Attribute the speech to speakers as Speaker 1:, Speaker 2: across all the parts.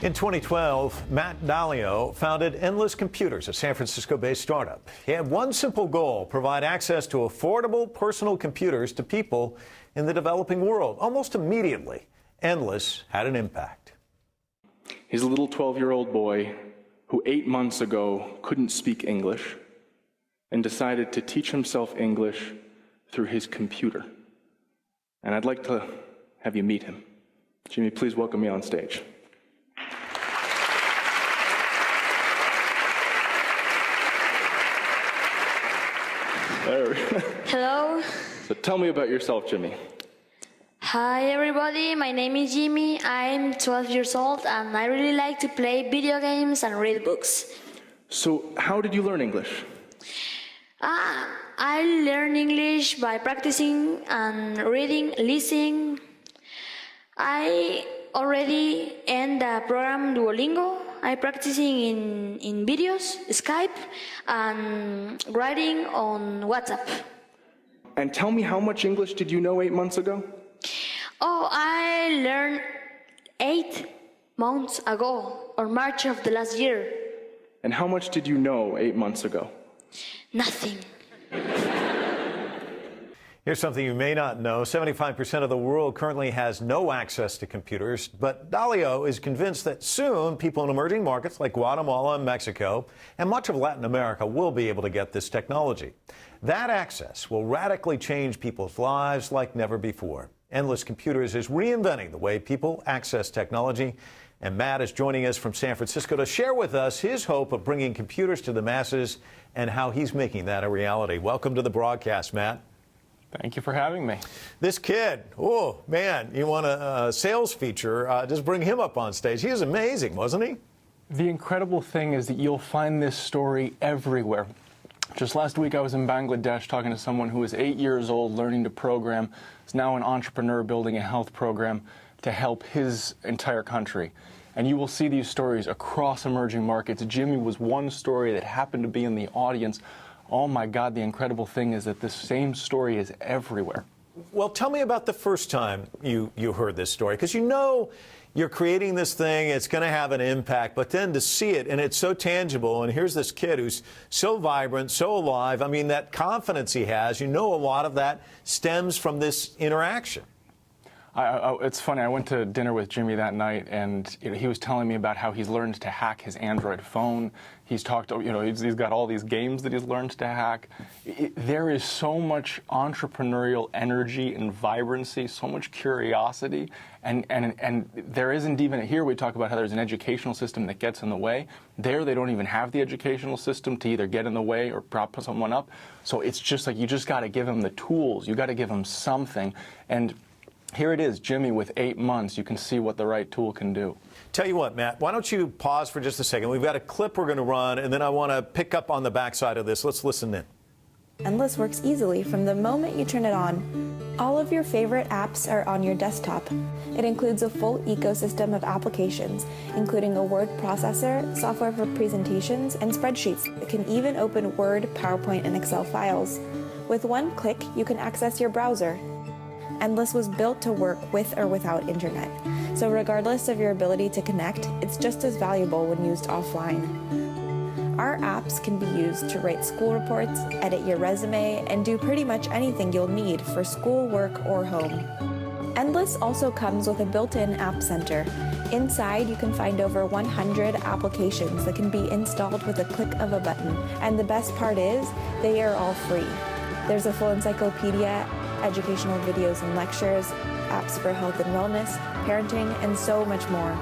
Speaker 1: In 2012, Matt Dalio founded Endless Computers, a San Francisco-based startup. He had one simple goal: provide access to affordable personal computers to people in the developing world. Almost immediately, Endless had an impact.
Speaker 2: He's a little 12-year-old boy who 8 months ago couldn't speak English and decided to teach himself English through his computer. And I'd like to have you meet him. Jimmy, please welcome me on stage.
Speaker 3: Hello.
Speaker 2: So tell me about yourself, Jimmy.
Speaker 3: Hi everybody, my name is Jimmy. I'm 12 years old and I really like to play video games and read books.
Speaker 2: So how did you learn English?
Speaker 3: I learn English by practicing and reading, listening. I already end the program Duolingo. I'm practicing in videos, Skype, and writing on WhatsApp.
Speaker 2: And tell me, how much English did you know 8 months ago?
Speaker 3: Oh, I learned 8 months ago, or March of the last year.
Speaker 2: And how much did you know 8 months ago?
Speaker 3: Nothing.
Speaker 1: Here's something you may not know. 75% of the world currently has no access to computers, but Dalio is convinced that soon people in emerging markets like Guatemala and Mexico and much of Latin America will be able to get this technology. That access will radically change people's lives like never before. Endless Computers is reinventing the way people access technology, and Matt is joining us from San Francisco to share with us his hope of bringing computers to the masses and how he's making that a reality. Welcome to the broadcast, Matt.
Speaker 4: Thank you for having me.
Speaker 1: This kid, oh man, you want a sales feature, just bring him up on stage. He was amazing, wasn't he?
Speaker 4: The incredible thing is that you'll find this story everywhere. Just last week I was in Bangladesh talking to someone who was 8 years old, learning to program. He's now an entrepreneur building a health program to help his entire country. And you will see these stories across emerging markets. Jimmy was one story that happened to be in the audience. Oh my God, the incredible thing is that this same story is everywhere.
Speaker 1: Well, tell me about the first time you heard this story, because you know you're creating this thing, it's going to have an impact, but then to see it, and it's so tangible, and here's this kid who's so vibrant, so alive. I mean, that confidence he has, you know, a lot of that stems from this interaction.
Speaker 4: It's funny, I went to dinner with Jimmy that night, and he was telling me about how he's learned to hack his Android phone. He's talked, he's got all these games that he's learned to hack. There is so much entrepreneurial energy and vibrancy, so much curiosity, and there isn't even, here we talk about how there's an educational system that gets in the way. There they don't even have the educational system to either get in the way or prop someone up. So it's just like, you just got to give him the tools. You got to give him something. And here it is, Jimmy, with 8 months, you can see what the right tool can do.
Speaker 1: Tell you what, Matt, why don't you pause for just a second? We've got a clip we're going to run, and then I want to pick up on the backside of this. Let's listen in.
Speaker 5: Endless works easily from the moment you turn it on. All of your favorite apps are on your desktop. It includes a full ecosystem of applications, including a word processor, software for presentations, and spreadsheets. It can even open Word, PowerPoint, and Excel files. With one click, you can access your browser. Endless was built to work with or without internet. So regardless of your ability to connect, it's just as valuable when used offline. Our apps can be used to write school reports, edit your resume, and do pretty much anything you'll need for school, work, or home. Endless also comes with a built-in app center. Inside, you can find over 100 applications that can be installed with a click of a button. And the best part is, they are all free. There's a full encyclopedia, educational videos and lectures, apps for health and wellness, parenting, and so much more.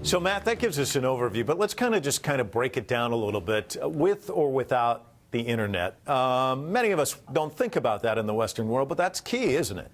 Speaker 1: So, Matt, that gives us an overview, but let's kind of break it down a little bit. With or without the internet, many of us don't think about that in the Western world, but that's key, isn't it?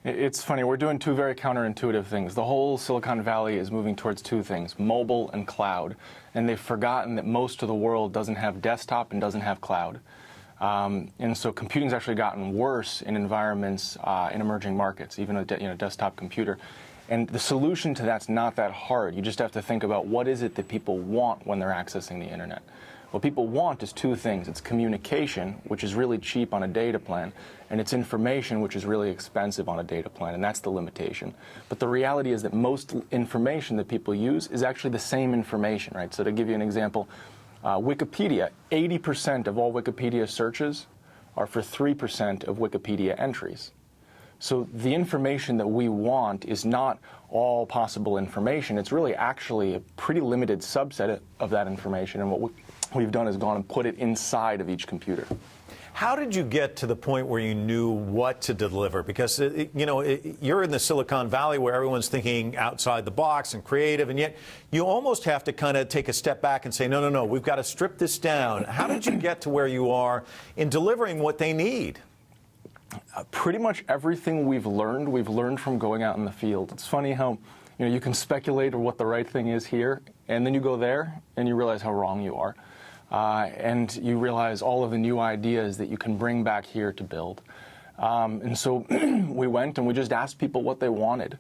Speaker 4: It's funny, we're doing two very counterintuitive things. The whole Silicon Valley is moving towards two things, mobile and cloud. And they've forgotten that most of the world doesn't have desktop and doesn't have cloud. And so computing's actually gotten worse in environments in emerging markets, even a desktop computer. And the solution to that's not that hard. You just have to think about what is it that people want when they're accessing the internet. What people want is two things. It's communication, which is really cheap on a data plan, and it's information, which is really expensive on a data plan, and that's the limitation. But the reality is that most information that people use is actually the same information, right? So to give you an example, Wikipedia, 80% of all Wikipedia searches are for 3% of Wikipedia entries. So the information that we want is not all possible information. It's really actually a pretty limited subset of that information, and what we've done is gone and put it inside of each computer.
Speaker 1: How did you get to the point where you knew what to deliver? Because, you're in the Silicon Valley where everyone's thinking outside the box and creative, and yet you almost have to kind of take a step back and say, no, we've got to strip this down. How did you get to where you are in delivering what they need?
Speaker 4: Pretty much everything we've learned from going out in the field. It's funny how you can speculate what the right thing is here, and then you go there and you realize how wrong you are. And you realize all of the new ideas that you can bring back here to build. And so we went and we just asked people what they wanted.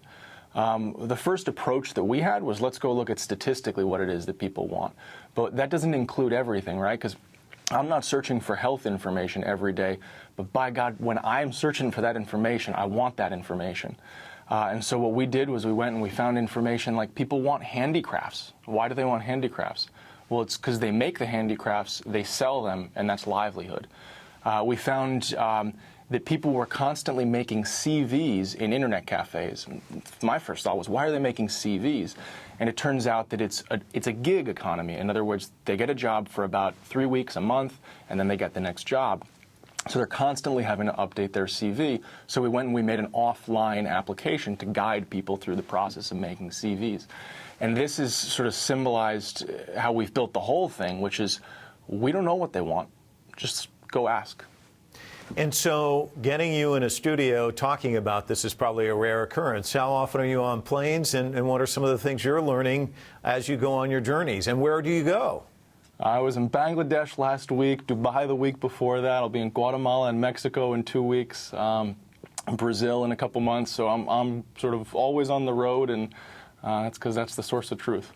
Speaker 4: The first approach that we had was, let's go look at statistically what it is that people want. But that doesn't include everything, right? Because I'm not searching for health information every day, but by God, when I'm searching for that information, I want that information. And so what we did was we went and we found information like people want handicrafts. Why do they want handicrafts? Well, it's because they make the handicrafts, they sell them, and that's livelihood. We found that people were constantly making CVs in internet cafes. My first thought was, why are they making CVs? And it turns out that it's a gig economy. In other words, they get a job for about 3 weeks, a month, and then they get the next job. So they're constantly having to update their CV. So we went and we made an offline application to guide people through the process of making CVs. And this is sort of symbolized how we've built the whole thing, which is we don't know what they want. Just go ask.
Speaker 1: And so getting you in a studio talking about this is probably a rare occurrence. How often are you on planes, and what are some of the things you're learning as you go on your journeys? And where do you go?
Speaker 4: I was in Bangladesh last week, Dubai the week before that. I'll be in Guatemala and Mexico in 2 weeks, Brazil in a couple months. So I'm sort of always on the road, and that's because that's the source of truth.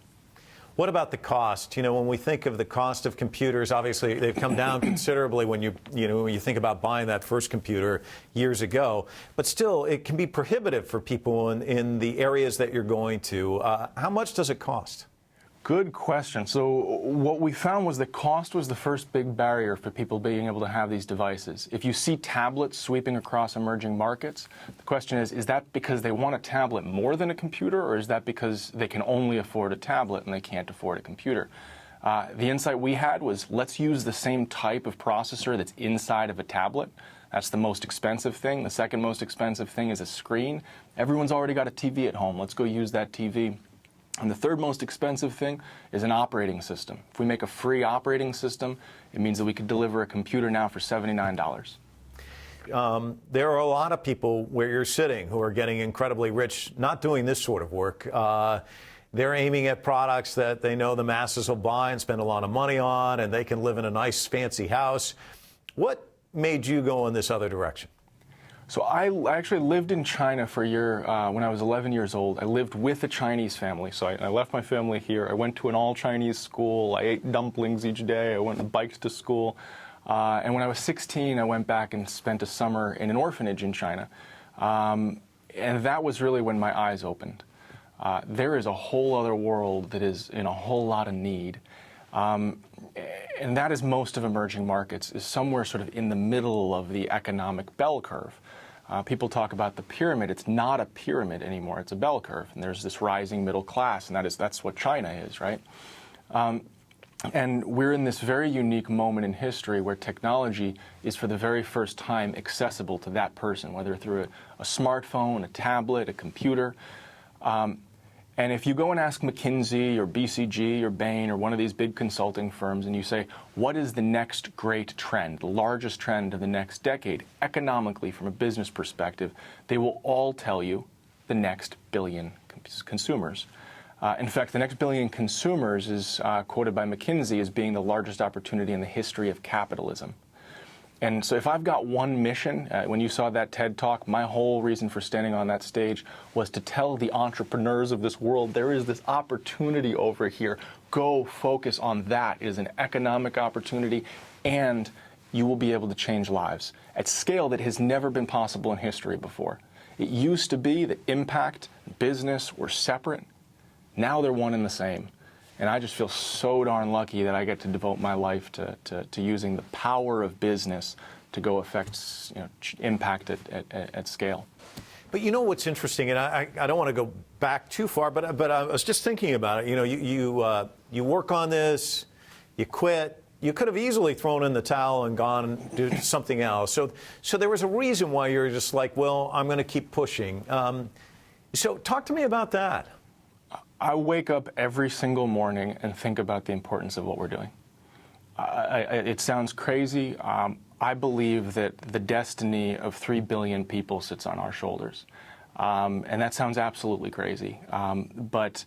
Speaker 1: What about the cost? When we think of the cost of computers, obviously they've come down considerably when you think about buying that first computer years ago. But still, it can be prohibitive for people in the areas that you're going to. How much does it cost?
Speaker 4: Good question. So what we found was that cost was the first big barrier for people being able to have these devices. If you see tablets sweeping across emerging markets, the question is that because they want a tablet more than a computer, or is that because they can only afford a tablet and they can't afford a computer? The insight we had was, let's use the same type of processor that's inside of a tablet. That's the most expensive thing. The second most expensive thing is a screen. Everyone's already got a TV at home. Let's go use that TV. And the third most expensive thing is an operating system. If we make a free operating system, it means that we could deliver a computer now for $79.
Speaker 1: There are a lot of people where you're sitting who are getting incredibly rich not doing this sort of work. They're aiming at products that they know the masses will buy and spend a lot of money on, and they can live in a nice, fancy house. What made you go in this other direction?
Speaker 4: So I actually lived in China for a year when I was 11 years old. I lived with a Chinese family. So I left my family here. I went to an all-Chinese school. I ate dumplings each day. I went and biked to school. And when I was 16, I went back and spent a summer in an orphanage in China. And that was really when my eyes opened. There is a whole other world that is in a whole lot of need. And that is most of emerging markets, is somewhere sort of in the middle of the economic bell curve. People talk about the pyramid. It's not a pyramid anymore. It's a bell curve. And there's this rising middle class, and that's what China is, right? And we're in this very unique moment in history where technology is for the very first time accessible to that person, whether through a smartphone, a tablet, a computer. And if you go and ask McKinsey or BCG or Bain or one of these big consulting firms and you say, what is the next great trend, the largest trend of the next decade, economically from a business perspective, they will all tell you the next billion consumers. In fact, the next billion consumers is quoted by McKinsey as being the largest opportunity in the history of capitalism. And so if I've got one mission, when you saw that TED Talk, my whole reason for standing on that stage was to tell the entrepreneurs of this world, there is this opportunity over here. go focus on that. It is an economic opportunity, and you will be able to change lives at scale that has never been possible in history before. It used to be that impact and business were separate. Now they're one and the same. And I just feel so darn lucky that I get to devote my life to using the power of business to go affect impact at scale.
Speaker 1: But you know what's interesting, and I don't want to go back too far, but I was just thinking about it. You know, you work on this, you quit. You could have easily thrown in the towel and gone and do something else. So there was a reason why you're just like, well, I'm going to keep pushing. So talk to me about that.
Speaker 4: I wake up every single morning and think about the importance of what we're doing. It sounds crazy. I believe that the destiny of 3 billion people sits on our shoulders. And that sounds absolutely crazy. But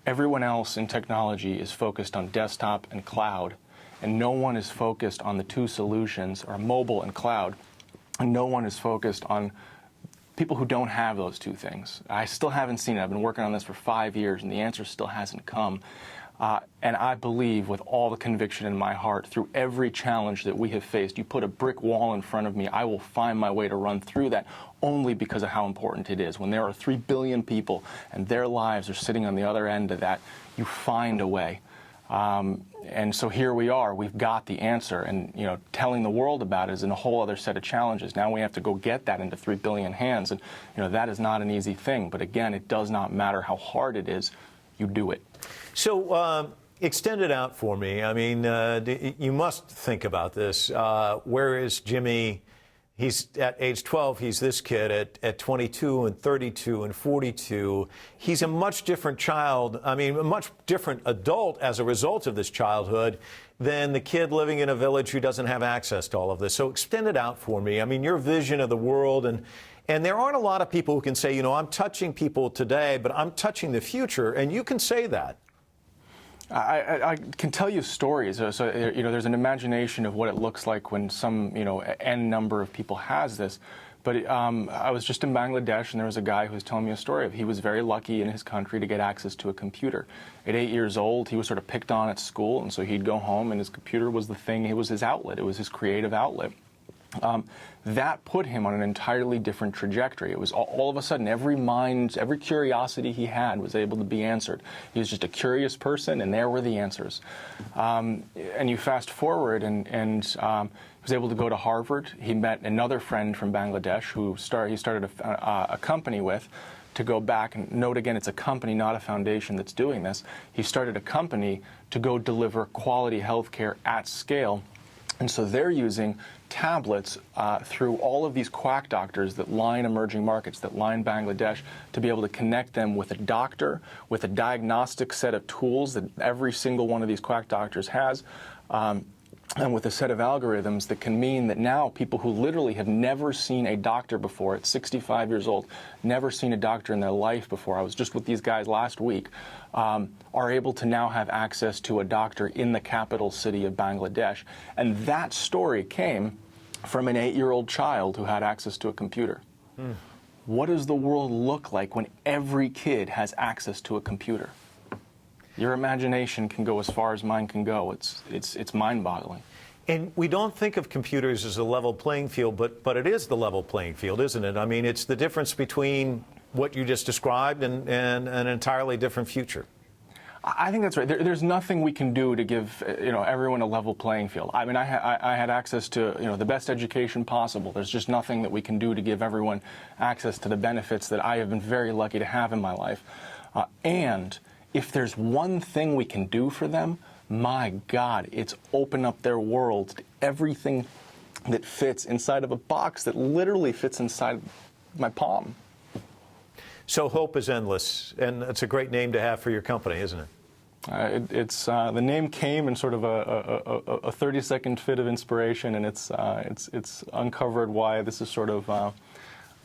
Speaker 4: everyone else in technology is focused on desktop and cloud. And no one is focused on the two solutions, or mobile and cloud. And no one is focused on people who don't have those two things. I still haven't seen it. I've been working on this for 5 years, and the answer still hasn't come. And I believe with all the conviction in my heart, through every challenge that we have faced, you put a brick wall in front of me, I will find my way to run through that, only because of how important it is. When there are 3 billion people and their lives are sitting on the other end of that, you find a way. And so here we are. We've got the answer, and telling the world about it is in a whole other set of challenges. Now we have to go get that into 3 billion hands, and that is not an easy thing. But again, it does not matter how hard it is. You do it.
Speaker 1: So extend it out for me. I mean, you must think about this. Where is Jimmy? He's at age 12, he's this kid. At 22 and 32 and 42, he's a much different child. I mean, a much different adult as a result of this childhood than the kid living in a village who doesn't have access to all of this. So extend it out for me. I mean, your vision of the world, and there aren't a lot of people who can say, I'm touching people today, but I'm touching the future, and you can say that.
Speaker 4: I can tell you stories. So there's an imagination of what it looks like when some, n number of people has this. But I was just in Bangladesh, and there was a guy who was telling me a story of he was very lucky in his country to get access to a computer. At 8 years old, he was sort of picked on at school, and so he'd go home, and his computer was the thing. It was his outlet. It was his creative outlet. That put him on an entirely different trajectory. It was all of a sudden every curiosity he had was able to be answered. He was just a curious person, and there were the answers. And you fast forward, and he was able to go to Harvard. He met another friend from Bangladesh who he started a company with. To go back and note again, it's a company, not a foundation that's doing this. He started a company to go deliver quality health care at scale. And so they're using tablets through all of these quack doctors that line emerging markets, that line Bangladesh, to be able to connect them with a doctor, with a diagnostic set of tools that every single one of these quack doctors has, and with a set of algorithms that can mean that now people who literally have never seen a doctor before, at 65 years old, never seen a doctor in their life before, I was just with these guys last week, are able to now have access to a doctor in the capital city of Bangladesh. And that story came from an 8-year-old child who had access to a computer. What does the world look like when every kid has access to a computer? Your imagination can go as far as mine can go. It's mind-boggling.
Speaker 1: And we don't think of computers as a level playing field, but it is the level playing field, isn't it? I mean, it's the difference between what you just described and an entirely different future.
Speaker 4: I think that's right. There's nothing we can do to give everyone a level playing field. I mean, I had access to the best education possible. There's just nothing that we can do to give everyone access to the benefits that I have been very lucky to have in my life. And if there's one thing we can do for them, my God, it's open up their world to everything that fits inside of a box that literally fits inside my palm.
Speaker 1: So hope is endless, and it's a great name to have for your company, isn't it?
Speaker 4: The name came in sort of a 30-second fit of inspiration, and it's uncovered why this is sort of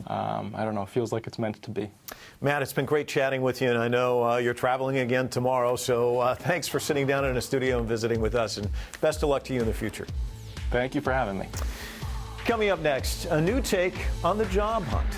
Speaker 4: I don't know, feels like it's meant to be.
Speaker 1: Matt, it's been great chatting with you, and I know you're traveling again tomorrow, so thanks for sitting down in a studio and visiting with us, and best of luck to you in the future.
Speaker 4: Thank you for having me.
Speaker 1: Coming up next, a new take on the job hunt.